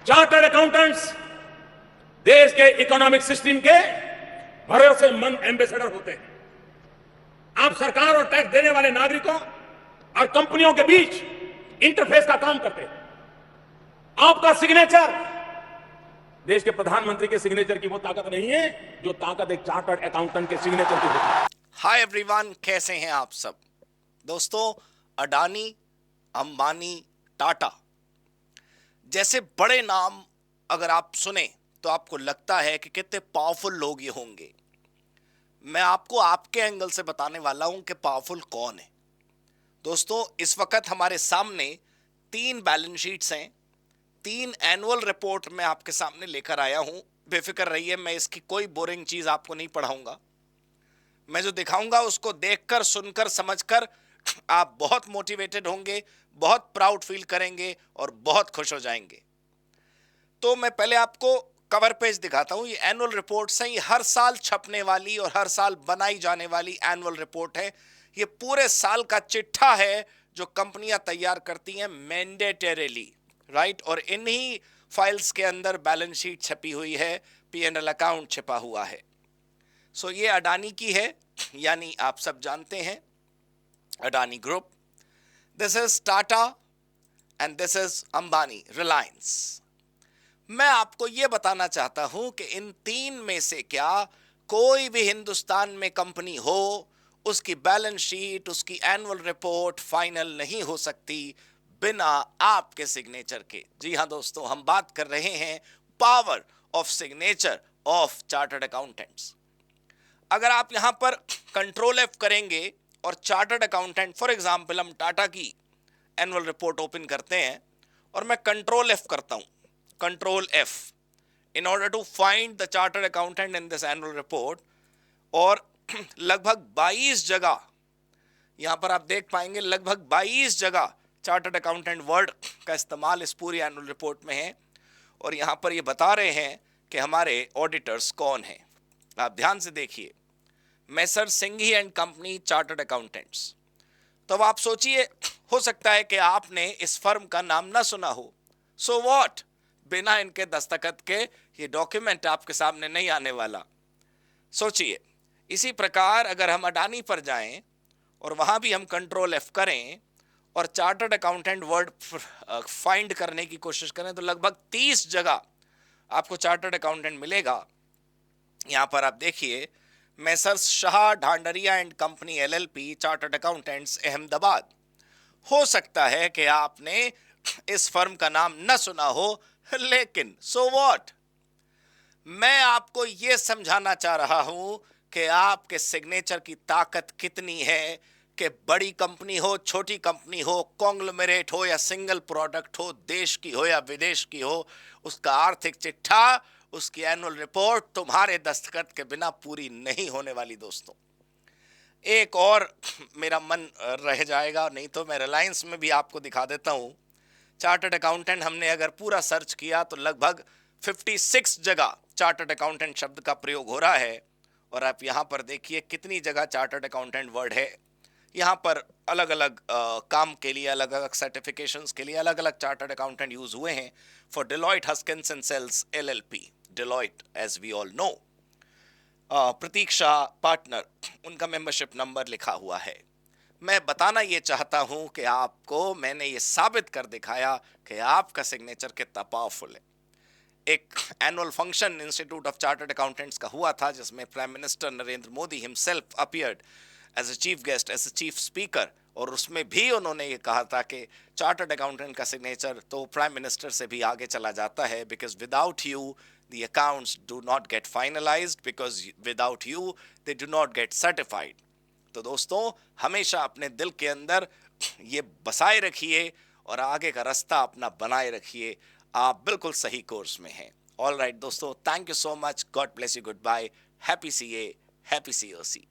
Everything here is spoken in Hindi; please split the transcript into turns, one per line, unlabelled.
चार्टर्ड अकाउंटेंट्स देश के इकोनॉमिक सिस्टम के भरोसेमंद एम्बेसडर होते हैं। आप सरकार और टैक्स देने वाले नागरिकों और कंपनियों के बीच इंटरफेस का काम करते हैं। आपका सिग्नेचर देश के प्रधानमंत्री के सिग्नेचर की वो ताकत नहीं है जो ताकत एक चार्टर्ड अकाउंटेंट के सिग्नेचर की होती है।
हाय एवरीवन, कैसे हैं आप सब दोस्तों। अडानी, अंबानी, टाटा जैसे बड़े नाम अगर आप सुने तो आपको लगता है कि कितने पावरफुल लोग ये होंगे। मैं आपको आपके एंगल से बताने वाला हूं कि पावरफुल कौन है। दोस्तों, इस वक्त हमारे सामने 3 बैलेंस शीट्स हैं, 3 एनुअल रिपोर्ट मैं आपके सामने लेकर आया हूं। बेफिक्र रहिए, मैं इसकी कोई बोरिंग चीज आपको नहीं पढ़ाऊंगा। मैं जो दिखाऊंगा उसको देखकर, सुनकर, समझकर आप बहुत मोटिवेटेड होंगे, बहुत प्राउड फील करेंगे और बहुत खुश हो जाएंगे। तो मैं पहले आपको कवर पेज दिखाता हूं। ये एनुअल रिपोर्ट्स हैं, ये हर साल छपने वाली और हर साल बनाई जाने वाली एनुअल रिपोर्ट है। ये पूरे साल का चिट्ठा है जो कंपनियां तैयार करती हैं मैंडेटरीली, राइट। और इन्हीं फाइल्स के अंदर बैलेंस शीट छपी हुई है, P&L अकाउंट छिपा हुआ है। सो ये अडानी की है, यानी आप सब जानते हैं Adani group. This is Tata and this is Ambani, Reliance. मैं आपको यह बताना चाहता हूं कि इन 3 में से क्या कोई भी हिंदुस्तान में कंपनी हो, उसकी बैलेंस शीट, उसकी एनुअल रिपोर्ट फाइनल नहीं हो सकती बिना आपके सिग्नेचर के। जी हां दोस्तों, हम बात कर रहे हैं power of signature of chartered accountants. अगर आप यहां पर कंट्रोल F करेंगे और चार्टर्ड अकाउंटेंट, फॉर एग्जांपल हम टाटा की एनुअल रिपोर्ट ओपन करते हैं और मैं कंट्रोल F करता हूं, control F in order to find the chartered accountant in this annual report. और लगभग 22 जगह यहां पर आप देख पाएंगे, लगभग 22 जगह चार्टर्ड अकाउंटेंट वर्ड का इस्तेमाल इस पूरी एनुअल रिपोर्ट में है। और यहां पर ये बता रहे हैं कि हमारे ऑडिटर्स कौन हैं। आप ध्यान से देखिए, मैसर सिंघी एंड कंपनी चार्टर्ड अकाउंटेंट्स। तो अब आप सोचिए, हो सकता है कि आपने इस फर्म का नाम ना सुना हो। सो व्हाट, बिना इनके दस्तखत के ये डॉक्यूमेंट आपके सामने नहीं आने वाला। सोचिए, इसी प्रकार अगर हम अडानी पर जाएं और वहां भी हम कंट्रोल F करें और चार्टर्ड अकाउंटेंट वर्ड फाइंड करने की कोशिश करें तो लगभग 30 जगह आपको चार्टर्ड अकाउंटेंट मिलेगा। यहां पर आप देखिए, Messrs Shah Dhandharia and company LLP chartered accountants Ahmedabad. हो सकता है कि आपने इस फर्म का नाम न सुना हो, लेकिन सो व्हाट। मैं आपको यह समझाना चाह रहा हूं कि आपके सिग्नेचर की ताकत कितनी है। कि बड़ी कंपनी हो, छोटी कंपनी हो, कॉन्ग्लोमेरेट हो या सिंगल प्रोडक्ट हो, देश की हो या विदेश की हो, उसका आर्थिक चिट्ठा, उसकी एनुअल रिपोर्ट तुम्हारे दस्तखत के बिना पूरी नहीं होने वाली। दोस्तों, एक और मेरा मन रह जाएगा, नहीं तो मैं रिलायंस में भी आपको दिखा देता हूं। चार्टर्ड अकाउंटेंट हमने अगर पूरा सर्च किया तो लगभग 56 जगह चार्टर्ड अकाउंटेंट शब्द का प्रयोग हो रहा है। और आप यहां पर देखिए कितनी जगह चार्टर्ड अकाउंटेंट वर्ड है। यहां पर अलग अलग काम के लिए, अलग अलग सर्टिफिकेशंस के लिए अलग अलग चार्टर्ड अकाउंटेंट यूज हुए हैं। For Deloitte Haskins Sells LLP, Deloitte as we all know. Pratiksha partner, उनका मेंबरशिप नंबर लिखा हुआ है। मैं बताना ये चाहता हूं कि आपको मैंने ये साबित कर दिखाया कि आपका सिग्नेचर कितना पावरफुल है। एक annual function institute of chartered accountants का हुआ था जिसमें prime minister Narendra Modi himself appeared as a chief guest, as a chief speaker. और उसमें भी उन्होंने ये कहा था कि चार्टर्ड अकाउंटेंट का सिग्नेचर तो प्राइम मिनिस्टर से भी आगे चला जाता है, because without you the accounts do not get finalized, because without you they do not get certified. तो दोस्तों, हमेशा अपने दिल के अंदर ये बसाए रखिए और आगे का रास्ता अपना बनाए रखिए। आप बिल्कुल सही कोर्स में हैं। ऑल राइट दोस्तों, thank you so much, God bless you, good bye, happy CA, happy COC।